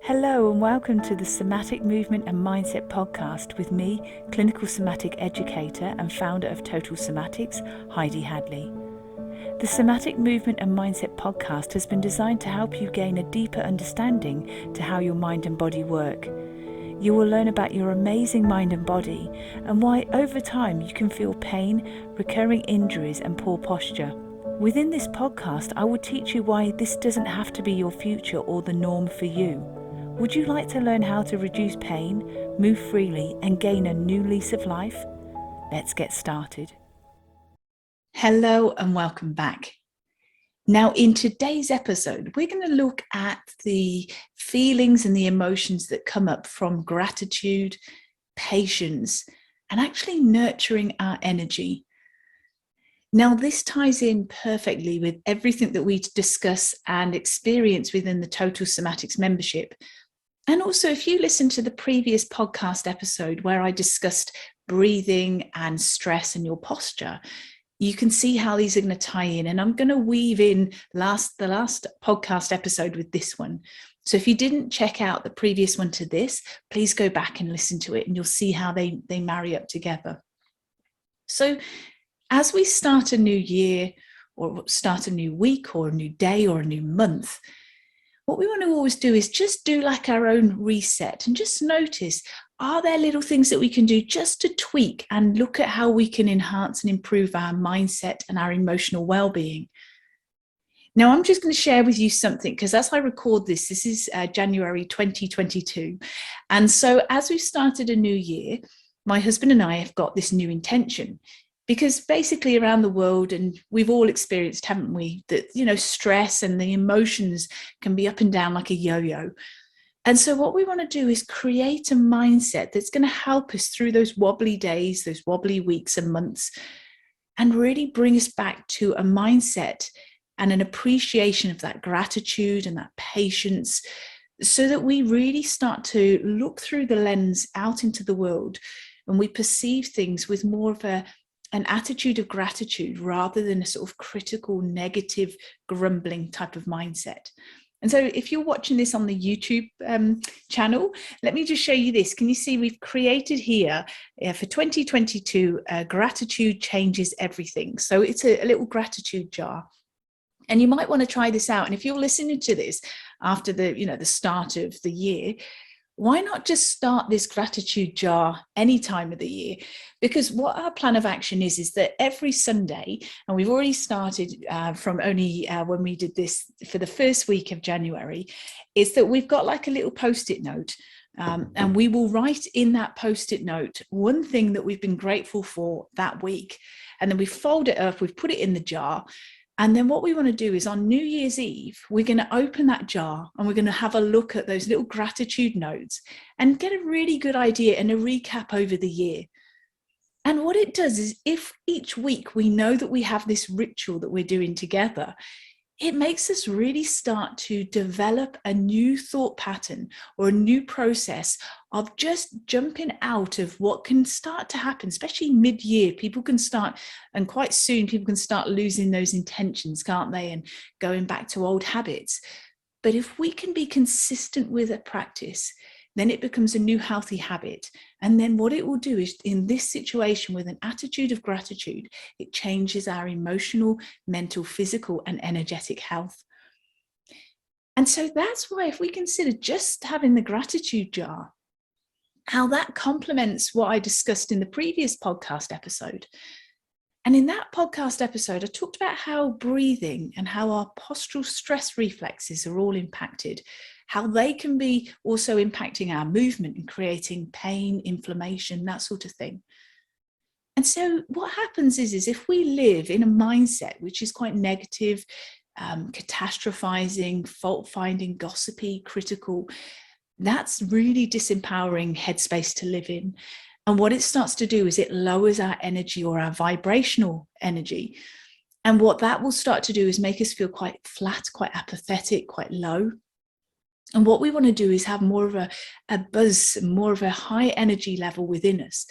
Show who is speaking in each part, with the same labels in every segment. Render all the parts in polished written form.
Speaker 1: Hello and welcome to the Somatic Movement and Mindset podcast with me, clinical somatic educator and founder of Total Somatics, Heidi Hadley. The Somatic Movement and Mindset podcast has been designed to help you gain a deeper understanding to how your mind and body work. You will learn about your amazing mind and body and why over time you can feel pain, recurring injuries and poor posture. Within this podcast, I will teach you why this doesn't have to be your future or the norm for you. Would you like to learn how to reduce pain, move freely, and gain a new lease of life? Let's get started. Hello and welcome back. Now, in today's episode, we're going to look at the feelings and the emotions that come up from gratitude, patience, and actually nurturing our energy. Now, this ties in perfectly with everything that we discuss and experience within the Total Somatics membership. And also, if you listen to the previous podcast episode where I discussed breathing and stress and your posture, you can see how these are going to tie in. And I'm going to weave in the last podcast episode with this one. So if you didn't check out the previous one to this, please go back and listen to it and you'll see how they marry up together. So as we start a new year or start a new week or a new day or a new month, what we want to always do is just do like our own reset and just notice, are there little things that we can do just to tweak and look at how we can enhance and improve our mindset and our emotional well-being? Now, I'm just going to share with you something because as I record this is January 2022. And so as we've started a new year, my husband and I have got this new intention. Because basically around the world, and we've all experienced, haven't we, that, stress and the emotions can be up and down like a yo-yo. And so what we want to do is create a mindset that's going to help us through those wobbly days, those wobbly weeks and months, and really bring us back to a mindset and an appreciation of that gratitude and that patience, so that we really start to look through the lens out into the world and we perceive things with more of an attitude of gratitude rather than a sort of critical, negative, grumbling type of mindset. And so if you're watching this on the YouTube channel, let me just show you this. Can you see we've created here for 2022, gratitude changes everything. So it's a little gratitude jar. And you might want to try this out. And if you're listening to this after the start of the year, why not just start this gratitude jar any time of the year? Because what our plan of action is that every Sunday, and we've already started from only when we did this for the first week of January, is that we've got like a little post-it note. And we will write in that post-it note one thing that we've been grateful for that week. And then we fold it up, we've put it in the jar. And then what we want to do is on New Year's Eve, we're going to open that jar and we're going to have a look at those little gratitude notes and get a really good idea and a recap over the year. And what it does is if each week we know that we have this ritual that we're doing together, it makes us really start to develop a new thought pattern or a new process of just jumping out of what can start to happen, especially mid-year. People can start, and quite soon people can start losing those intentions, can't they? And going back to old habits. But if we can be consistent with a practice, then it becomes a new healthy habit. And then what it will do is, in this situation with an attitude of gratitude, it changes our emotional, mental, physical, and energetic health. And so that's why if we consider just having the gratitude jar, how that complements what I discussed in the previous podcast episode. And in that podcast episode, I talked about how breathing and how our postural stress reflexes are all impacted, how they can be also impacting our movement and creating pain, inflammation, that sort of thing. And so what happens is if we live in a mindset which is quite negative, catastrophizing, fault-finding, gossipy, critical, that's really disempowering headspace to live in. And what it starts to do is it lowers our energy or our vibrational energy. And what that will start to do is make us feel quite flat, quite apathetic, quite low. And what we want to do is have more of a buzz, more of a high energy level within us.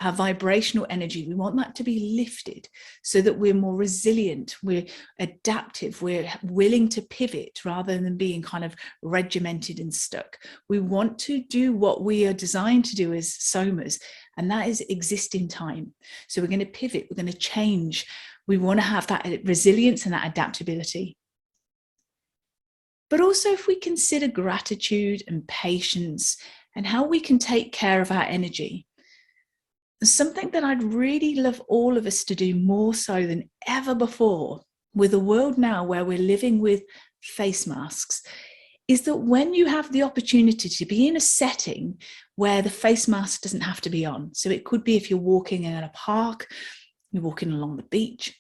Speaker 1: our vibrational energy, we want that to be lifted so that we're more resilient, we're adaptive, we're willing to pivot rather than being kind of regimented and stuck. We want to do what we are designed to do as somas, and that is exist in time. So we're going to pivot, we're going to change. We want to have that resilience and that adaptability. But also, if we consider gratitude and patience and how we can take care of our energy, something that I'd really love all of us to do more so than ever before with a world now where we're living with face masks is that when you have the opportunity to be in a setting where the face mask doesn't have to be on. So it could be if you're walking in a park, you're walking along the beach,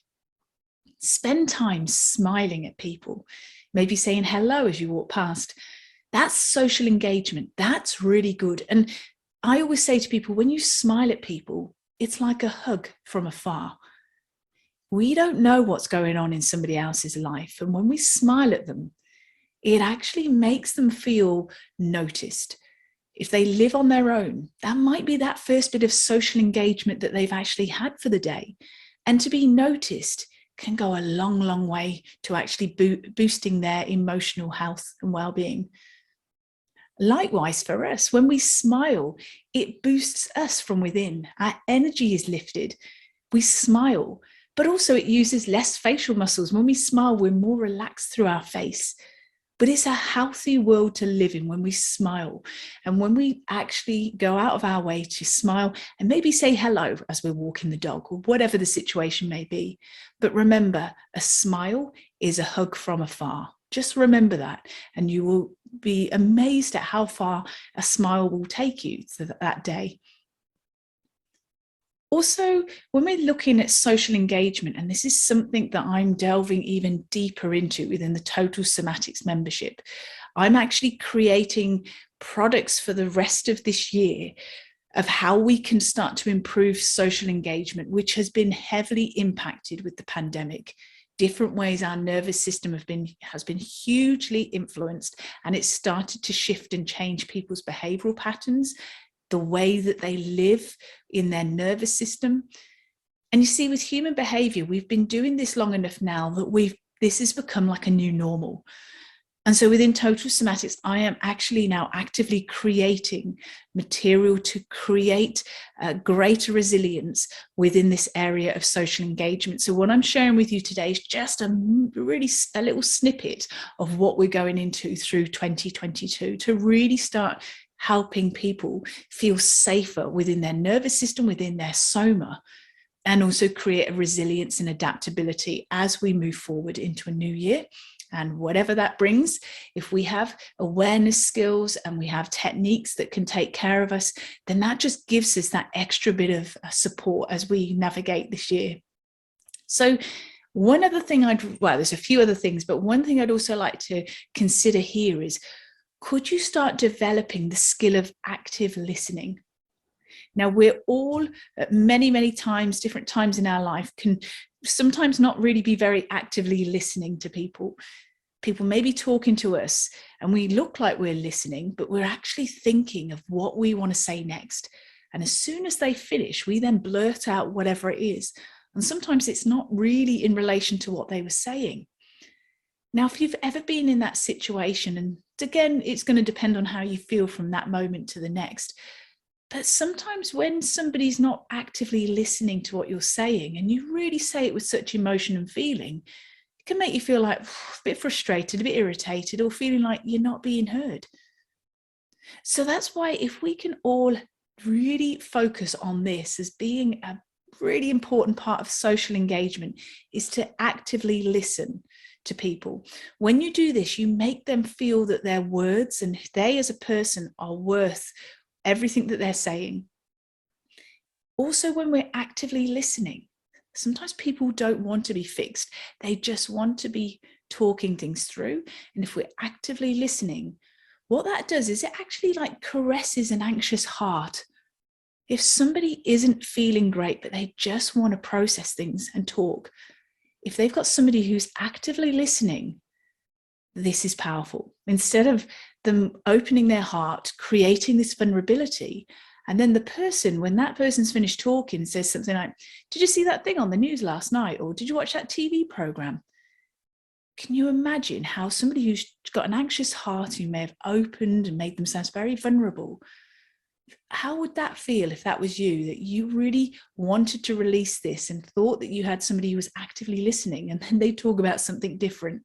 Speaker 1: spend time smiling at people, maybe saying hello as you walk past. That's social engagement. That's really good. And I always say to people, when you smile at people, it's like a hug from afar. We don't know what's going on in somebody else's life. And when we smile at them, it actually makes them feel noticed. If they live on their own, that might be that first bit of social engagement that they've actually had for the day. And to be noticed can go a long, long way to actually boosting their emotional health and well-being. Likewise for us, when we smile, it boosts us from within. Our energy is lifted. We smile, but also it uses less facial muscles. When we smile, we're more relaxed through our face. But it's a healthy world to live in when we smile. And when we actually go out of our way to smile and maybe say hello as we're walking the dog or whatever the situation may be. But remember, a smile is a hug from afar. Just remember that, and you will be amazed at how far a smile will take you that day. Also, when we're looking at social engagement, and this is something that I'm delving even deeper into within the Total Somatics membership, I'm actually creating products for the rest of this year of how we can start to improve social engagement, which has been heavily impacted with the pandemic. Different ways our nervous system has been hugely influenced, and it's started to shift and change people's behavioral patterns, the way that they live in their nervous system. And you see, with human behavior, we've been doing this long enough now that this has become like a new normal. And so within Total Somatics, I am actually now actively creating material to create greater resilience within this area of social engagement. So what I'm sharing with you today is just a little snippet of what we're going into through 2022 to really start helping people feel safer within their nervous system, within their soma, and also create a resilience and adaptability as we move forward into a new year. And whatever that brings, if we have awareness skills and we have techniques that can take care of us, then that just gives us that extra bit of support as we navigate this year. So one other thing there's a few other things, but one thing I'd also like to consider here is, could you start developing the skill of active listening? Now, we're all at many times, different times in our life, can sometimes not really be very actively listening to people. People may be talking to us and we look like we're listening, but we're actually thinking of what we want to say next. And as soon as they finish, we then blurt out whatever it is. And sometimes it's not really in relation to what they were saying. Now, if you've ever been in that situation, and again, it's going to depend on how you feel from that moment to the next, but sometimes when somebody's not actively listening to what you're saying and you really say it with such emotion and feeling, it can make you feel like a bit frustrated, a bit irritated, or feeling like you're not being heard. So that's why if we can all really focus on this as being a really important part of social engagement, is to actively listen to people. When you do this, you make them feel that their words and they as a person are worth everything that they're saying. Also, when we're actively listening, sometimes people don't want to be fixed. They just want to be talking things through. And if we're actively listening, what that does is it actually like caresses an anxious heart. If somebody isn't feeling great, but they just want to process things and talk, if they've got somebody who's actively listening, this is powerful. Instead of them opening their heart, creating this vulnerability, And then the person, when that person's finished talking, says something like, did you see that thing on the news last night? Or did you watch that TV program? Can you imagine how somebody who's got an anxious heart, who may have opened and made themselves very vulnerable, how would that feel if that was you, that you really wanted to release this and thought that you had somebody who was actively listening, and then they talk about something different?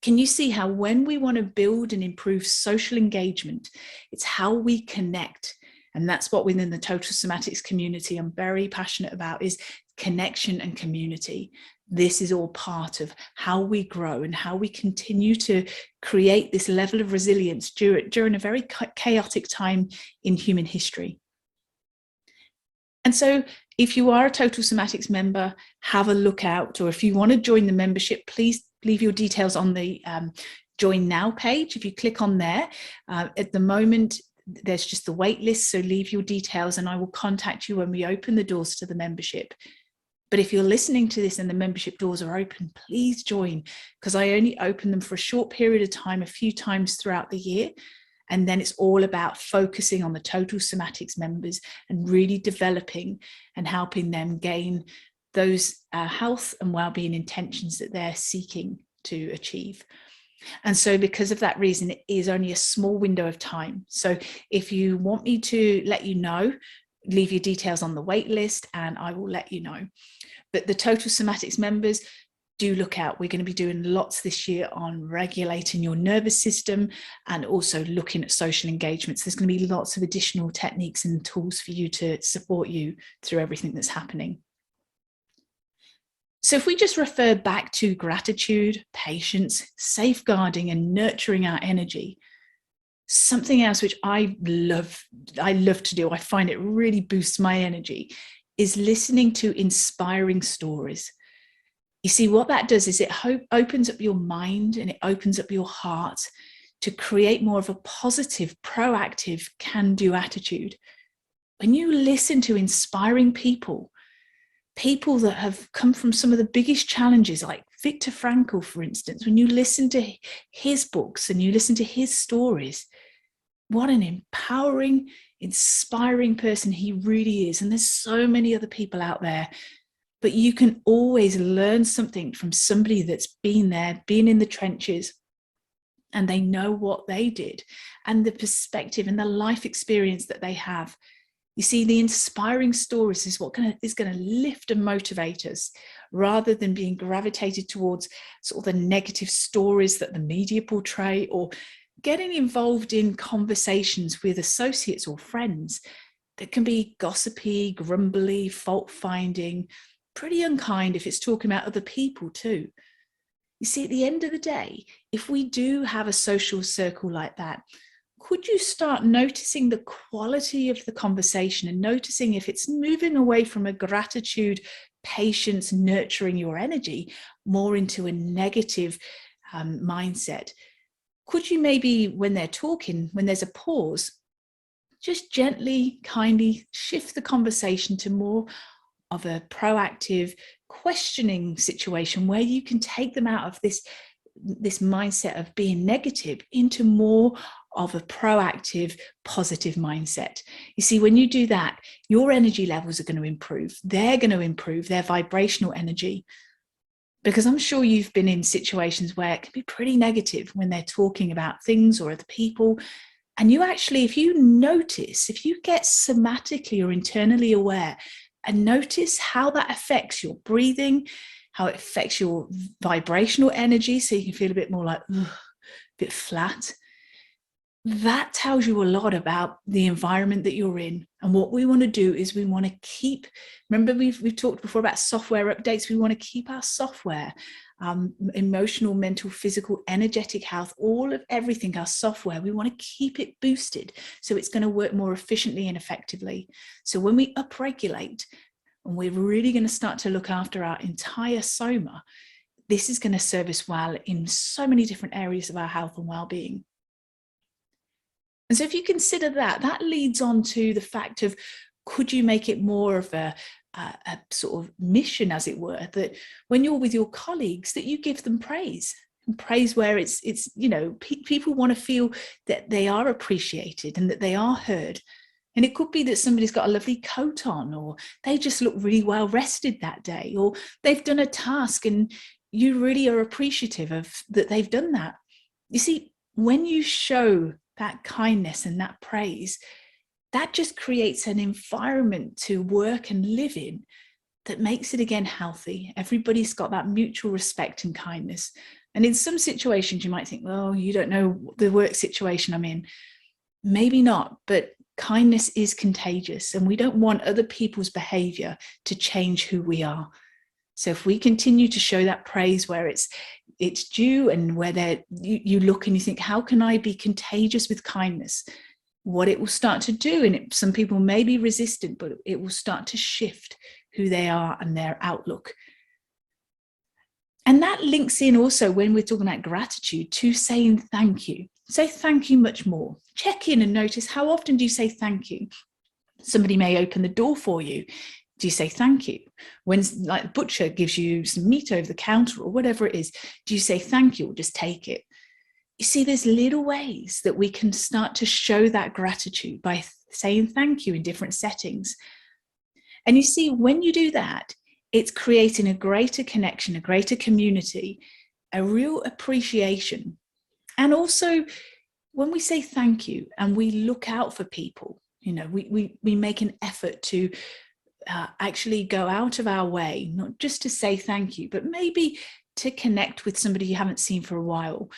Speaker 1: Can you see how when we want to build and improve social engagement, it's how we connect? And that's what within the Total Somatics community I'm very passionate about, is connection and community. This is all part of how we grow and how we continue to create this level of resilience during a very chaotic time in human history. And so if you are a Total Somatics member, have a look out, or if you want to join the membership, please leave your details on the Join Now page. If you click on there, at the moment, there's just the wait list, so leave your details and I will contact you when we open the doors to the membership. But if you're listening to this and the membership doors are open, please join, because I only open them for a short period of time, a few times throughout the year. And then it's all about focusing on the Total Somatics members and really developing and helping them gain those health and well-being intentions that they're seeking to achieve. And so because of that reason, it is only a small window of time. So if you want me to let you know, leave your details on the wait list and I will let you know. But the Total Somatics members, do look out. We're going to be doing lots this year on regulating your nervous system and also looking at social engagements. There's going to be lots of additional techniques and tools for you to support you through everything that's happening. So if we just refer back to gratitude, patience, safeguarding and nurturing our energy, something else which I love to do, I find it really boosts my energy, is listening to inspiring stories. You see, what that does is it opens up your mind and it opens up your heart to create more of a positive, proactive, can-do attitude. When you listen to inspiring people that have come from some of the biggest challenges, like Viktor Frankl, for instance, when you listen to his books and you listen to his stories, what an empowering, inspiring person he really is. And there's so many other people out there. But you can always learn something from somebody that's been there, been in the trenches, and they know what they did and the perspective and the life experience that they have. You see, the inspiring stories is what is going to lift and motivate us, rather than being gravitated towards sort of the negative stories that the media portray, or getting involved in conversations with associates or friends that can be gossipy, grumbly, fault-finding, pretty unkind if it's talking about other people too. You see, at the end of the day, if we do have a social circle like that, could you start noticing the quality of the conversation and noticing if it's moving away from a gratitude, patience, nurturing your energy, more into a negative mindset? Could you maybe, when they're talking, when there's a pause, just gently, kindly shift the conversation to more of a proactive, questioning situation where you can take them out of this mindset of being negative into more of a proactive, positive mindset? You see, when you do that, your energy levels are going to improve. They're going to improve their vibrational energy. Because I'm sure you've been in situations where it can be pretty negative when they're talking about things or other people. And you actually, if you notice, if you get somatically or internally aware and notice how that affects your breathing, how it affects your vibrational energy, so you can feel a bit more like, a bit flat, that tells you a lot about the environment that you're in. And what we want to do is we want to keep, remember we've talked before about software updates, we want to keep our software, emotional, mental, physical, energetic health, all of everything, our software, we want to keep it boosted so it's going to work more efficiently and effectively. So when we upregulate and we're really going to start to look after our entire soma, this is going to serve us well in so many different areas of our health and well-being. And so if you consider that, that leads on to the fact of, could you make it more of a sort of mission, as it were, that when you're with your colleagues, that you give them praise, and praise where it's you know, people want to feel that they are appreciated and that they are heard. And it could be that somebody's got a lovely coat on, or they just look really well rested that day, or they've done a task and you really are appreciative of that they've done that. You see, when you show that kindness and that praise, that just creates an environment to work and live in that makes it again healthy. Everybody's got that mutual respect and kindness. And in some situations, you might think, well, you don't know the work situation I'm in. Maybe not, but kindness is contagious, and we don't want other people's behavior to change who we are. So if we continue to show that praise where it's due, and where you look and you think, how can I be contagious with kindness? What it will start to do, and some people may be resistant, but it will start to shift who they are and their outlook. And that links in also when we're talking about gratitude to saying thank you. Say thank you much more. Check in and notice, how often do you say thank you? Somebody may open the door for you. Do you say thank you? When, like, the butcher gives you some meat over the counter or whatever it is, do you say thank you or just take it? You see, there's little ways that we can start to show that gratitude by saying thank you in different settings. And you see, when you do that, it's creating a greater connection, a greater community, a real appreciation. And also, when we say thank you and we look out for people, you know, we make an effort to actually go out of our way, not just to say thank you, but maybe to connect with somebody you haven't seen for a while,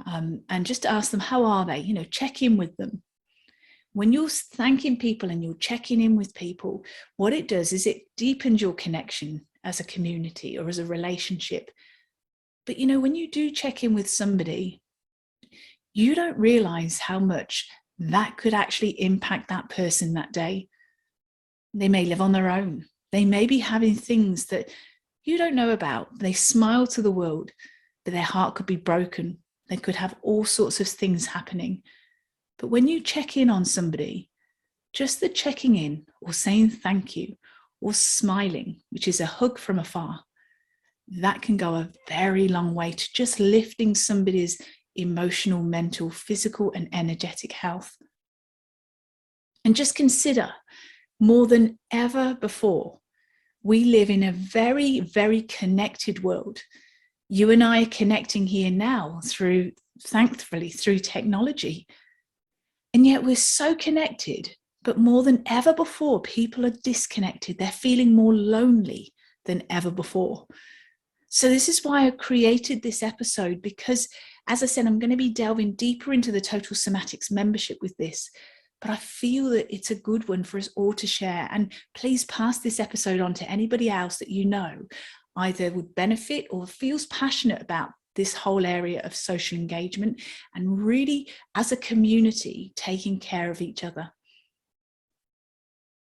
Speaker 1: and just ask them, how are they? You know, check in with them. When you're thanking people and you're checking in with people, what it does is it deepens your connection as a community or as a relationship. But, you know, when you do check in with somebody, you don't realize how much that could actually impact that person that day. They may live on their own. They may be having things that you don't know about. They smile to the world, but their heart could be broken. They could have all sorts of things happening. But when you check in on somebody, just the checking in or saying thank you or smiling, which is a hug from afar, that can go a very long way to just lifting somebody's emotional, mental, physical, and energetic health. And just consider, more than ever before, we live in a very, very connected world. You and I are connecting here now thankfully, through technology. And yet we're so connected, but more than ever before, people are disconnected. They're feeling more lonely than ever before. So this is why I created this episode, because, as I said, I'm going to be delving deeper into the Total Somatics membership with this, but I feel that it's a good one for us all to share. And please pass this episode on to anybody else that you know either would benefit or feels passionate about this whole area of social engagement, and really, as a community, taking care of each other.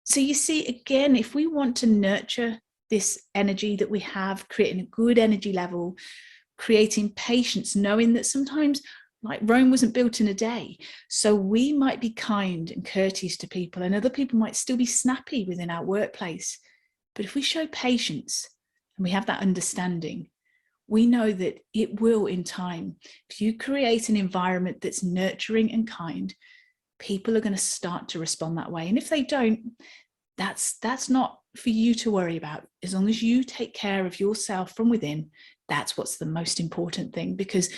Speaker 1: So you see, again, if we want to nurture this energy that we have, creating a good energy level, creating patience, knowing that sometimes, like, Rome wasn't built in a day. So we might be kind and courteous to people, and other people might still be snappy within our workplace. But if we show patience and we have that understanding, we know that it will, in time, if you create an environment that's nurturing and kind, people are going to start to respond that way. And if they don't, that's not for you to worry about. As long as you take care of yourself from within, that's what's the most important thing, because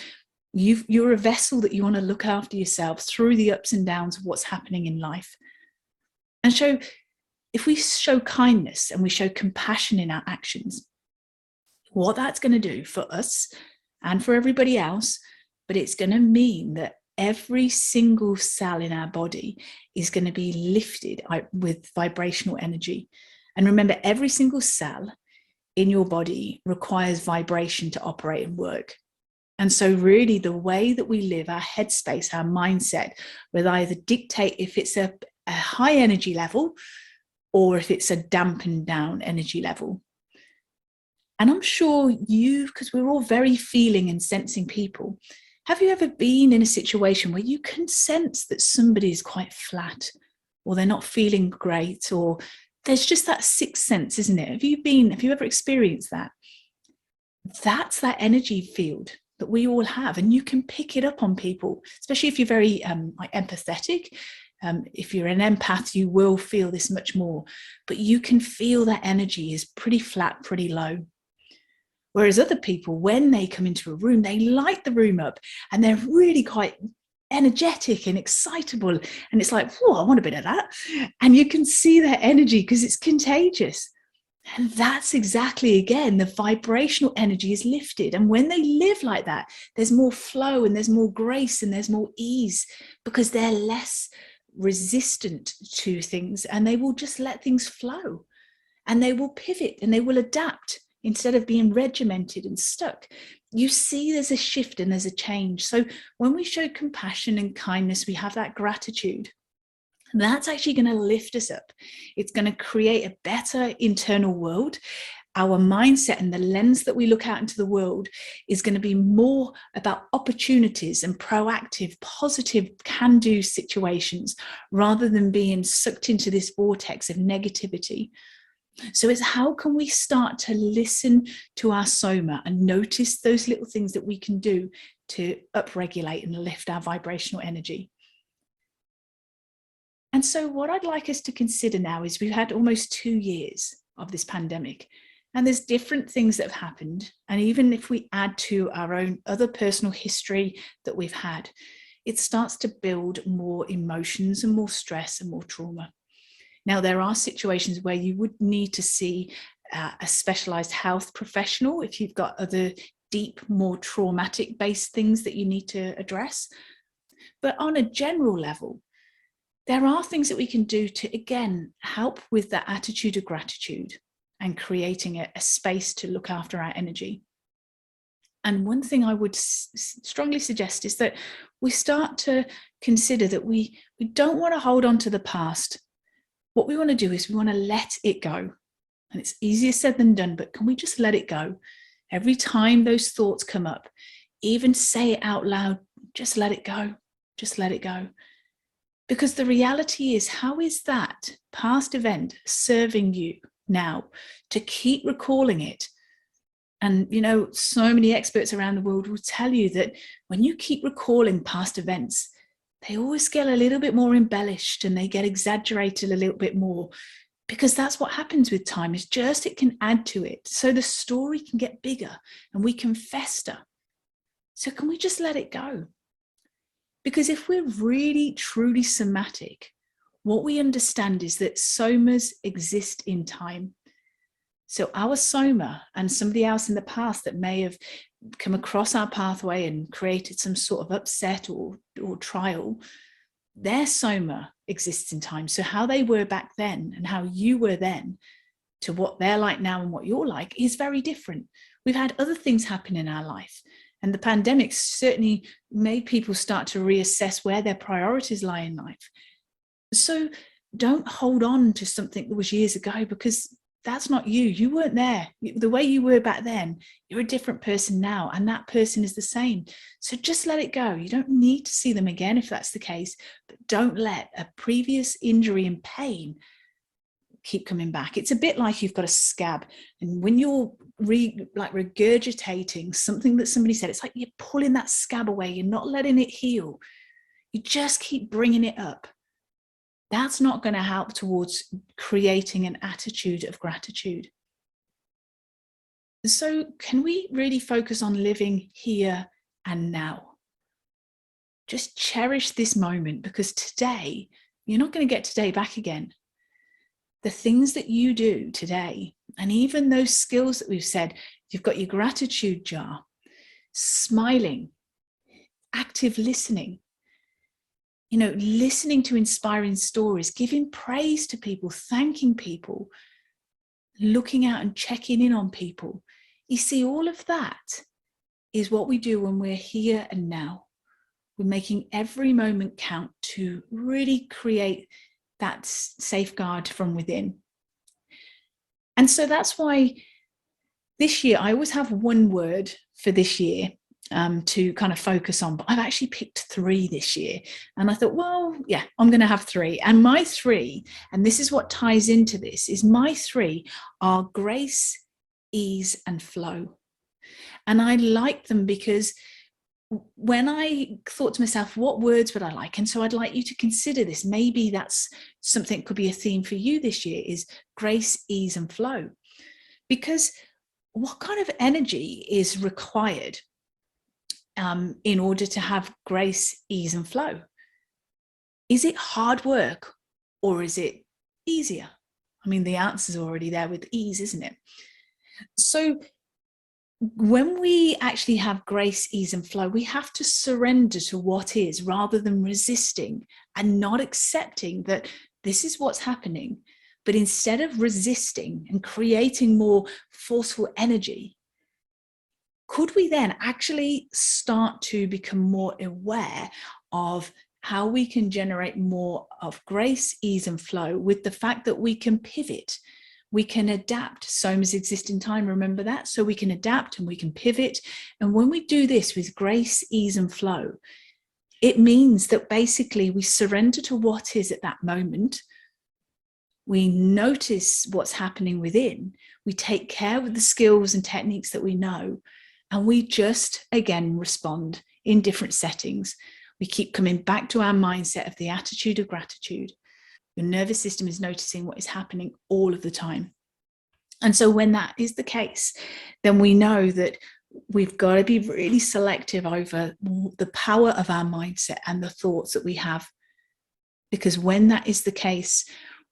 Speaker 1: you're a vessel that you want to look after yourself through the ups and downs of what's happening in life. And so if we show kindness and we show compassion in our actions, what that's going to do for us and for everybody else, but it's going to mean that every single cell in our body is going to be lifted with vibrational energy. And remember, every single cell in your body requires vibration to operate and work. And so really, the way that we live, our headspace, our mindset, will either dictate if it's a high energy level or if it's a dampened down energy level. And I'm sure because we're all very feeling and sensing people, have you ever been in a situation where you can sense that somebody is quite flat, or they're not feeling great, or there's just that sixth sense, isn't it? Have you ever experienced that? That's that energy field that we all have, and you can pick it up on people, especially if you're very empathetic. If you're an empath, you will feel this much more, but you can feel that energy is pretty flat, pretty low. Whereas other people, when they come into a room, they light the room up and they're really quite energetic and excitable. And it's like, oh, I want a bit of that. And you can see their energy because it's contagious. And that's exactly, again, the vibrational energy is lifted. And when they live like that, there's more flow and there's more grace and there's more ease because they're less resistant to things, and they will just let things flow and they will pivot and they will adapt instead of being regimented and stuck. You see there's a shift and there's a change. So when we show compassion and kindness, we have that gratitude. That's actually going to lift us up. It's going to create a better internal world. Our mindset and the lens that we look out into the world is going to be more about opportunities and proactive, positive, can-do situations rather than being sucked into this vortex of negativity. So it's how can we start to listen to our soma and notice those little things that we can do to upregulate and lift our vibrational energy. And so what I'd like us to consider now is we've had almost 2 years of this pandemic, and there's different things that have happened. And even if we add to our own other personal history that we've had, it starts to build more emotions and more stress and more trauma. Now, there are situations where you would need to see a specialized health professional if you've got other deep, more traumatic based things that you need to address. But on a general level, there are things that we can do to, again, help with that attitude of gratitude and creating a space to look after our energy. And one thing I would strongly suggest is that we start to consider that we don't want to hold on to the past. What we want to do is we want to let it go. And it's easier said than done, but can we just let it go? Every time those thoughts come up, even say it out loud, just let it go, just let it go. Because the reality is, how is that past event serving you now to keep recalling it? And, you know, so many experts around the world will tell you that when you keep recalling past events, they always get a little bit more embellished and they get exaggerated a little bit more, because that's what happens with time, is just it can add to it. So the story can get bigger and we can fester. So can we just let it go? Because if we're really, truly somatic, what we understand is that somas exist in time. So our soma and somebody else in the past that may have come across our pathway and created some sort of upset or trial, their soma exists in time. So how they were back then and how you were then to what they're like now and what you're like is very different. We've had other things happen in our life. And the pandemic certainly made people start to reassess where their priorities lie in life. So don't hold on to something that was years ago, because that's not you. You weren't there. The way you were back then, you're a different person now, and that person is the same. So just let it go. You don't need to see them again if that's the case, but don't let a previous injury and pain keep coming back. It's a bit like you've got a scab, and when you're regurgitating something that somebody said, it's like you're pulling that scab away. You're not letting it heal. You just keep bringing it up. That's not going to help towards creating an attitude of gratitude. So can we really focus on living here and now? Just cherish this moment, because today, you're not going to get today back again. The things that you do today, and even those skills that we've said, you've got your gratitude jar, smiling, active listening, you know, listening to inspiring stories, giving praise to people, thanking people, looking out and checking in on people. You see, all of that is what we do when we're here and now. We're making every moment count to really create that safeguard from within. And so that's why this year, I always have one word for this year to kind of focus on, but I've actually picked 3 this year. And I thought, well, yeah, I'm going to have 3. And my 3, and this is what ties into this, is my 3 are grace, ease, and flow. And I like them because when I thought to myself, what words would I like? And so I'd like you to consider this. Maybe that's something that could be a theme for you this year, is grace, ease, and flow. Because what kind of energy is required in order to have grace, ease, and flow? Is it hard work or is it easier? I mean, the answer's already there with ease, isn't it? So when we actually have grace, ease, and flow, we have to surrender to what is rather than resisting and not accepting that this is what's happening. But instead of resisting and creating more forceful energy, could we then actually start to become more aware of how we can generate more of grace, ease, and flow with the fact that we can pivot? We can adapt. Somas exist in time, remember that? So we can adapt and we can pivot. And when we do this with grace, ease, and flow, it means that basically we surrender to what is at that moment. We notice what's happening within. We take care with the skills and techniques that we know. And we just, again, respond in different settings. We keep coming back to our mindset of the attitude of gratitude. Your nervous system is noticing what is happening all of the time. And so when that is the case, then we know that we've got to be really selective over the power of our mindset and the thoughts that we have. Because when that is the case,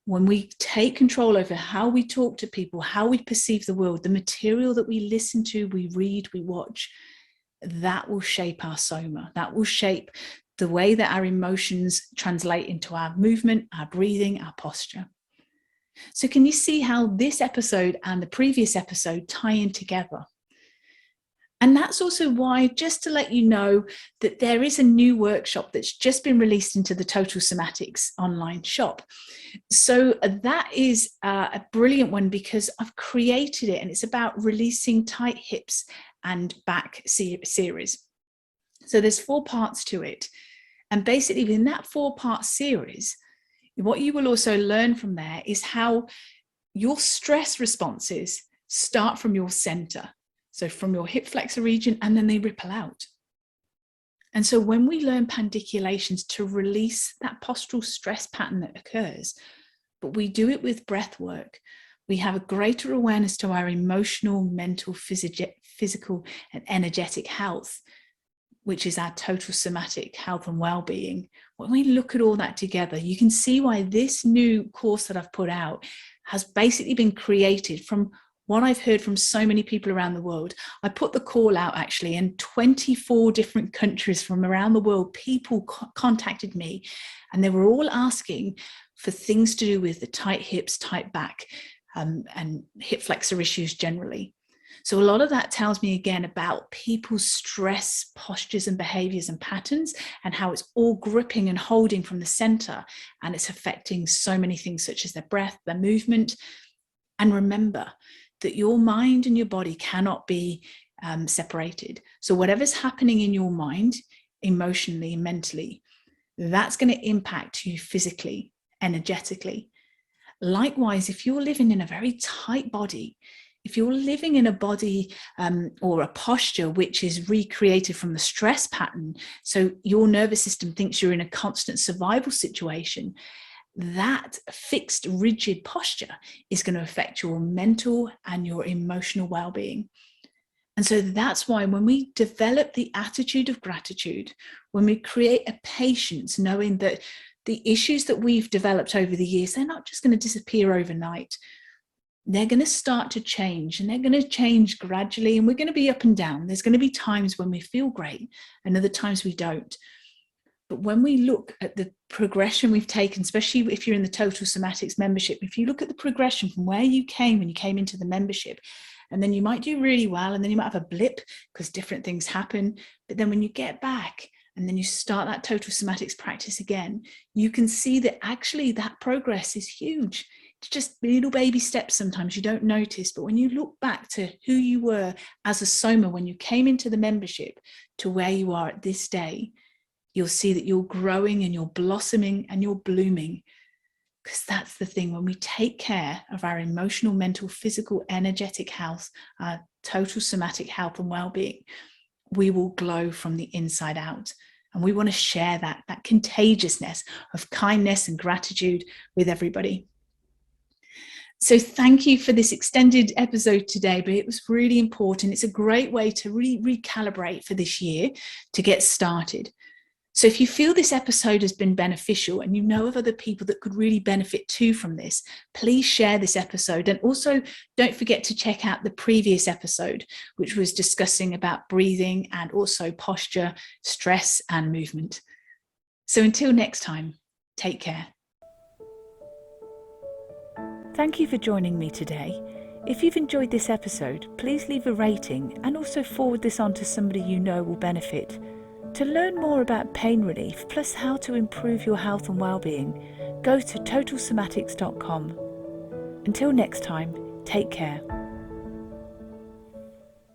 Speaker 1: when we take control over how we talk to people, how we perceive the world, the material that we listen to, we read, we watch, that will shape our soma. That will shape the way that our emotions translate into our movement, our breathing, our posture. So can you see how this episode and the previous episode tie in together? And that's also why, just to let you know, that there is a new workshop that's just been released into the Total Somatics online shop. So that is a brilliant one because I've created it and it's about releasing tight hips and back series. So there's 4 parts to it. And basically within that 4-part series, what you will also learn from there is how your stress responses start from your center. So from your hip flexor region, and then they ripple out. And so when we learn pandiculations to release that postural stress pattern that occurs, but we do it with breath work, we have a greater awareness to our emotional, mental, physical, and energetic health, which is our total somatic health and well-being. When we look at all that together, you can see why this new course that I've put out has basically been created from what I've heard from so many people around the world. I put the call out actually in 24 different countries from around the world. People contacted me and they were all asking for things to do with the tight hips, tight back, and hip flexor issues generally. So a lot of that tells me again about people's stress postures and behaviors and patterns and how it's all gripping and holding from the center, and it's affecting so many things such as their breath, their movement. And remember that your mind and your body cannot be separated. So whatever's happening in your mind, emotionally, mentally, that's going to impact you physically, energetically. Likewise, if you're living in a very tight body, if you're living in a body or a posture which is recreated from the stress pattern, so your nervous system thinks you're in a constant survival situation, that fixed, rigid posture is going to affect your mental and your emotional well-being. And so that's why when we develop the attitude of gratitude, when we create a patience, knowing that the issues that we've developed over the years, they're not just going to disappear overnight. They're going to start to change, and they're going to change gradually, and we're going to be up and down. There's going to be times when we feel great and other times we don't. But when we look at the progression we've taken, especially if you're in the Total Somatics membership, if you look at the progression from where you came when you came into the membership, and then you might do really well, and then you might have a blip because different things happen. But then when you get back and then you start that Total Somatics practice again, you can see that actually that progress is huge. It's just little baby steps sometimes you don't notice. But when you look back to who you were as a Soma when you came into the membership to where you are at this day, you'll see that you're growing and you're blossoming and you're blooming. Because that's the thing, when we take care of our emotional, mental, physical, energetic health, our total somatic health and well-being, we will glow from the inside out. And we want to share that contagiousness of kindness and gratitude with everybody. So thank you for this extended episode today, but it was really important. It's a great way to really recalibrate for this year to get started. So if you feel this episode has been beneficial and you know of other people that could really benefit too from this, please share this episode. And also don't forget to check out the previous episode, which was discussing about breathing and also posture, stress and movement. So until next time, take care. Thank you for joining me today. If you've enjoyed this episode, please leave a rating and also forward this on to somebody you know will benefit. To learn more about pain relief, plus how to improve your health and well-being, go to totalsomatics.com. Until next time, take care.